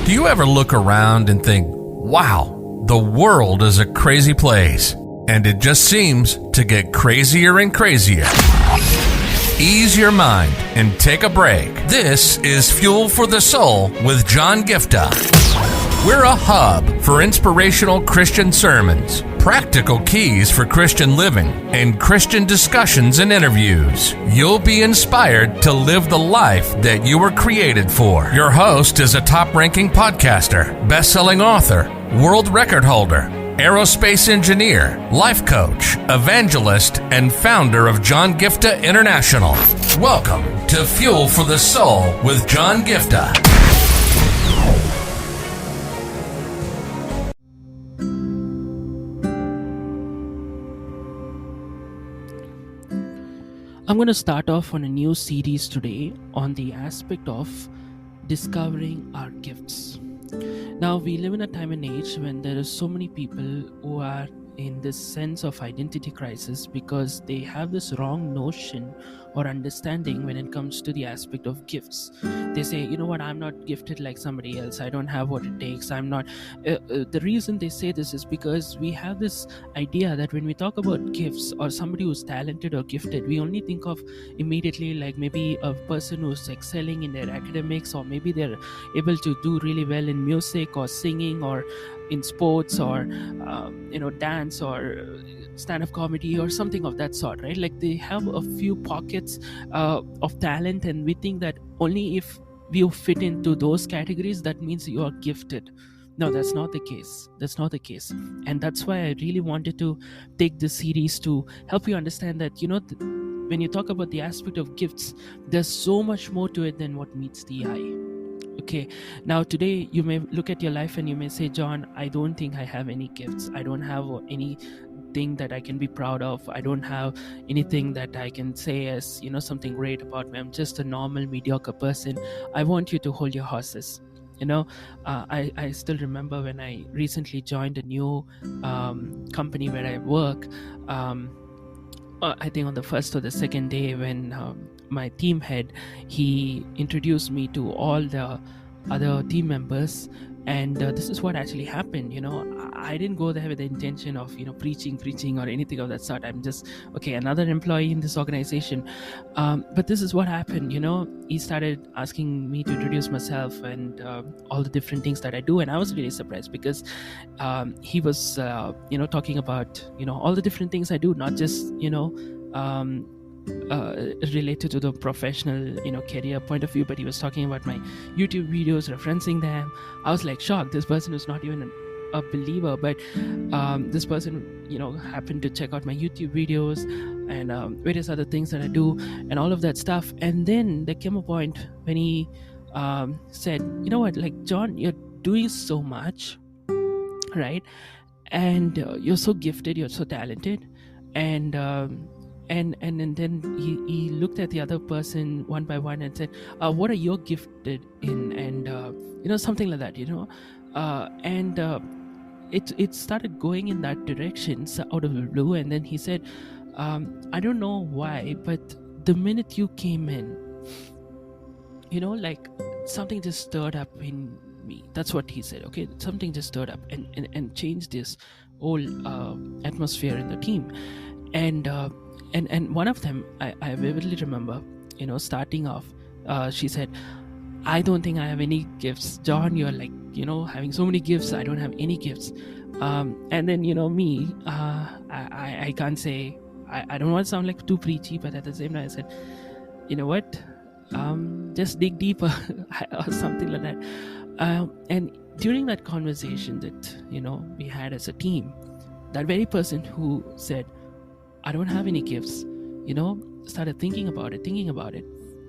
Do you ever look around and think, wow, the world is a crazy place, and it just seems to get crazier and crazier? Ease your mind and take a break. This is Fuel for the Soul with John Giftah. We're a hub for inspirational Christian sermons, practical keys for Christian living, and Christian discussions and interviews. You'll be inspired to live the life that you were created for. Your host is a top-ranking podcaster, best-selling author, world record holder, aerospace engineer, life coach, evangelist, and founder of John Giftah International. Welcome to Fuel for the Soul with John Giftah. I'm going to start off on a new series today on the aspect of discovering our gifts. Now, we live in a time and age when there are so many people who are in this sense of identity crisis because they have this wrong notion or understanding when it comes to the aspect of gifts. They say, you know what, I'm not gifted like somebody else. I don't have what it takes. I'm not. The reason they say this is because we have this idea that when we talk about gifts or somebody who's talented or gifted, we only think of immediately like maybe a person who's excelling in their academics, or maybe they're able to do really well in music or singing or in sports or dance or stand-up comedy or something of that sort, right? Like they have a few pockets of talent, and we think that only if you fit into those categories, that means you are gifted. No, that's not the case. And that's why I really wanted to take this series to help you understand that, when you talk about the aspect of gifts, there's so much more to it than what meets the eye. Okay, now today you may look at your life and you may say, John, I don't think I have any gifts. I don't have anything that I can be proud of. I don't have anything that I can say as, something great about me. I'm just a normal, mediocre person. I want you to hold your horses. I still remember when I recently joined a new company where I work. I think on the first or the second day when my team head, he introduced me to all the other team members, and this is what actually happened. I didn't go there with the intention of preaching or anything of that sort. I'm just another employee in this organization, but this is what happened. He started asking me to introduce myself and all the different things that I do, and I was really surprised because he was talking about all the different things I do, not just related to the professional career point of view, but he was talking about my YouTube videos, referencing them. I was like shocked. This person is not even a believer, but this person happened to check out my YouTube videos and various other things that I do and all of that stuff. And then there came a point when he said, you know what, like, John, you're doing so much, right? And you're so gifted, you're so talented, and then he looked at the other person one by one and said, what are you gifted in? And something like that, and it started going in that direction out of the blue. And then he said, I don't know why, but the minute you came in, like something just stirred up in me. That's what he said. Okay, something just stirred up and changed this whole atmosphere in the team. And one of them, I vividly remember, starting off, she said, I don't think I have any gifts. John, you're like, having so many gifts. I don't have any gifts. And then, me, I can't say, I don't want to sound like too preachy, but at the same time I said, you know what, just dig deeper or something like that. And during that conversation that, we had as a team, that very person who said, I don't have any gifts, started thinking about it,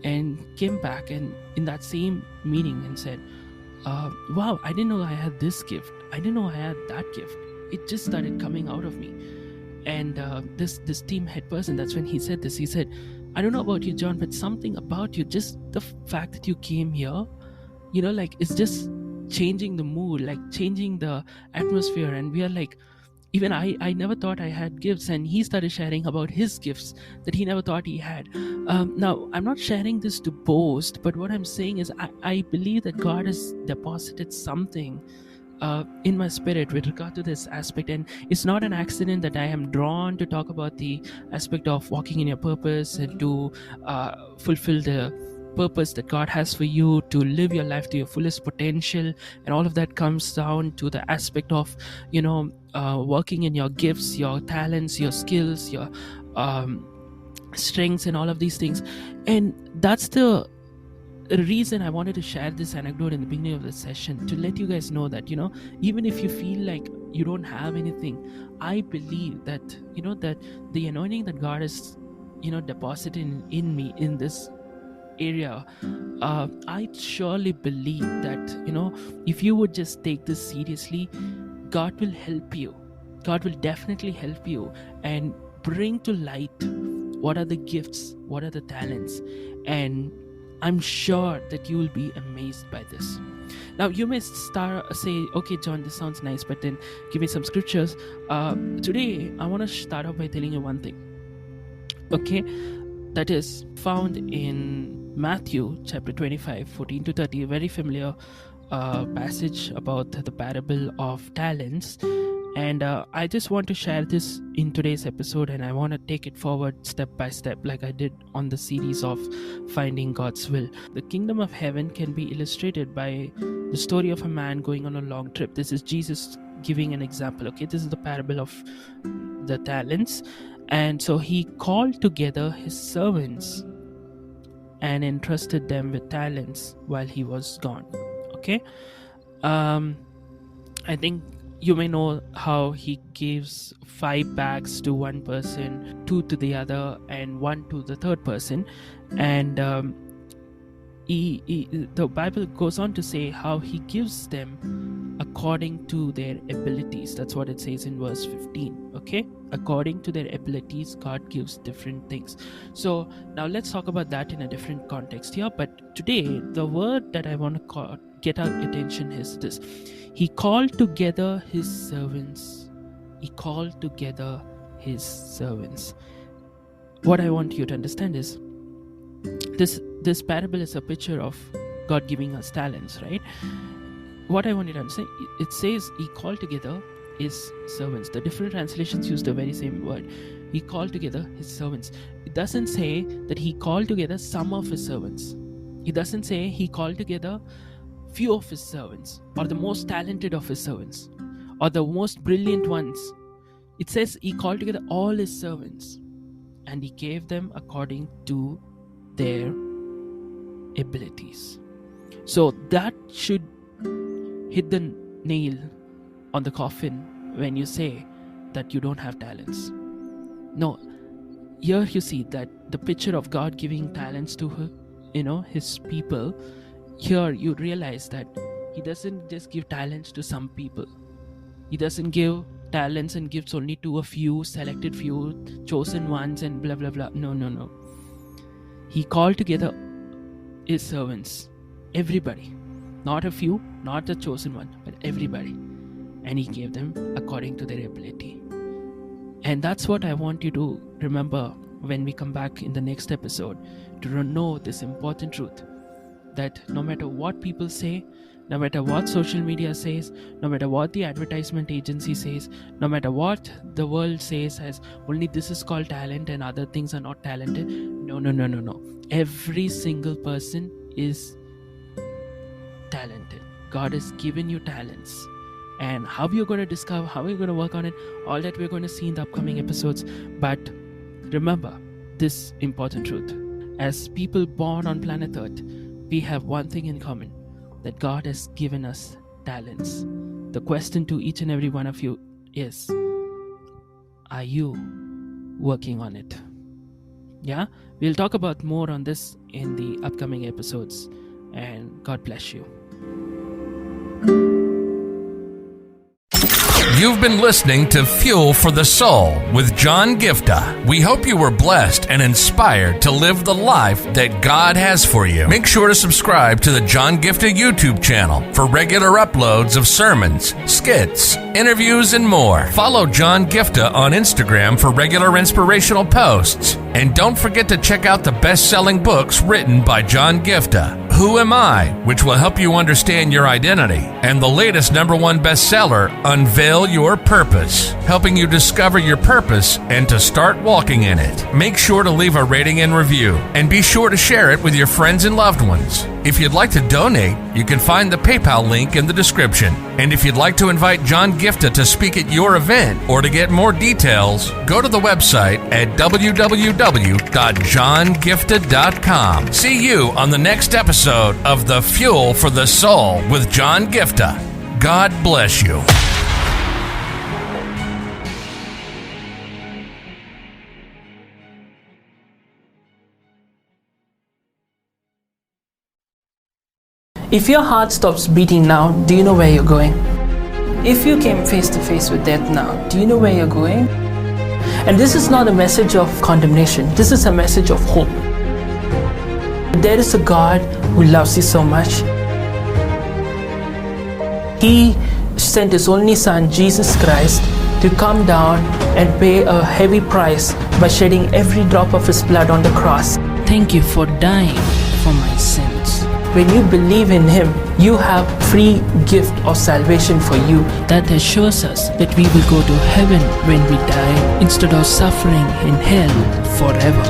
and came back and in that same meeting and said, wow, I didn't know I had this gift. I didn't know I had that gift. It just started coming out of me. And this team head person, that's when he said this. He said, I don't know about you, John, but something about you, just the fact that you came here, it's just changing the mood, like changing the atmosphere. And we are like, even I never thought I had gifts, and he started sharing about his gifts that he never thought he had. Now, I'm not sharing this to boast, but what I'm saying is I believe that God has deposited something in my spirit with regard to this aspect, and it's not an accident that I am drawn to talk about the aspect of walking in your purpose and to fulfill the purpose that God has for you, to live your life to your fullest potential. And all of that comes down to the aspect of working in your gifts, your talents, your skills, your strengths, and all of these things. And that's the reason I wanted to share this anecdote in the beginning of the session, to let you guys know that even if you feel like you don't have anything, I believe that that the anointing that God has deposited in me in this area, I surely believe that if you would just take this seriously, God will help you. God will definitely help you and bring to light what are the gifts, what are the talents, and I'm sure that you will be amazed by this. Now, you may say, okay, John, this sounds nice, but then give me some scriptures. Today, I want to start off by telling you one thing, okay, that is found in Matthew chapter 25, 14 to 30, a very familiar passage about the parable of talents. And I just want to share this in today's episode, and I want to take it forward step by step, like I did on the series of Finding God's Will. The kingdom of heaven can be illustrated by the story of a man going on a long trip. This is Jesus giving an example. Okay, this is the parable of the talents. And so he called together his servants and entrusted them with talents while he was gone. Okay, I think you may know how he gives 5 bags to one person, 2 to the other, and 1 to the third person. And the Bible goes on to say how he gives them according to their abilities. That's what it says in verse 15. Okay, according to their abilities, God gives different things. So now let's talk about that in a different context here. But today, the word that I want to get our attention is this: he called together his servants. He called together his servants. What I want you to understand is this parable is a picture of God giving us talents, right? What I want you to understand, it says he called together his servants. The different translations use the very same word. He called together his servants. It doesn't say that he called together some of his servants. It doesn't say he called together few of his servants, or the most talented of his servants, or the most brilliant ones. It says he called together all his servants, and he gave them according to their abilities. So that should hit the nail on the coffin when you say that you don't have talents. No, here you see that the picture of God giving talents to his people. Here you realize that he doesn't just give talents to some people. He doesn't give talents and gifts only to a few, selected few, chosen ones, and blah blah blah. No. He called together his servants, everybody, not a few, not the chosen one, but everybody, and he gave them according to their ability. And that's what I want you to remember when we come back in the next episode, to know this important truth, that no matter what people say, no matter what social media says, no matter what the advertisement agency says, no matter what the world says as only this is called talent and other things are not talented, no. Every single person is talented. God has given you talents. And how you're going to discover, how you're going to work on it, all that we're going to see in the upcoming episodes. But remember this important truth. As people born on planet Earth, we have one thing in common, that God has given us talents. The question to each and every one of you is, are you working on it? Yeah, we'll talk about more on this in the upcoming episodes, and God bless you. You've been listening to Fuel for the Soul with John Giftah. We hope you were blessed and inspired to live the life that God has for you. Make sure to subscribe to the John Giftah YouTube channel for regular uploads of sermons, skits, interviews, and more. Follow John Giftah on Instagram for regular inspirational posts. And don't forget to check out the best-selling books written by John Giftah, Who Am I?, which will help you understand your identity, and the latest #1 bestseller, Unveil Your Purpose, helping you discover your purpose and to start walking in it. Make sure to leave a rating and review, and be sure to share it with your friends and loved ones. If you'd like to donate, you can find the PayPal link in the description. And if you'd like to invite John Giftah to speak at your event or to get more details, go to the website at www.johngiftah.com. See you on the next episode of The Fuel for the Soul with John Giftah. God bless you. If your heart stops beating now, do you know where you're going? If you came face to face with death now, do you know where you're going? And this is not a message of condemnation. This is a message of hope. There is a God who loves you so much. He sent His only Son, Jesus Christ, to come down and pay a heavy price by shedding every drop of His blood on the cross. Thank you for dying for my sins. When you believe in Him, you have free gift of salvation for you that assures us that we will go to heaven when we die instead of suffering in hell forever.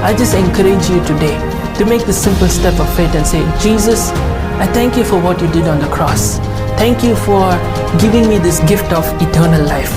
I just encourage you today to make the simple step of faith and say, Jesus, I thank you for what you did on the cross. Thank you for giving me this gift of eternal life.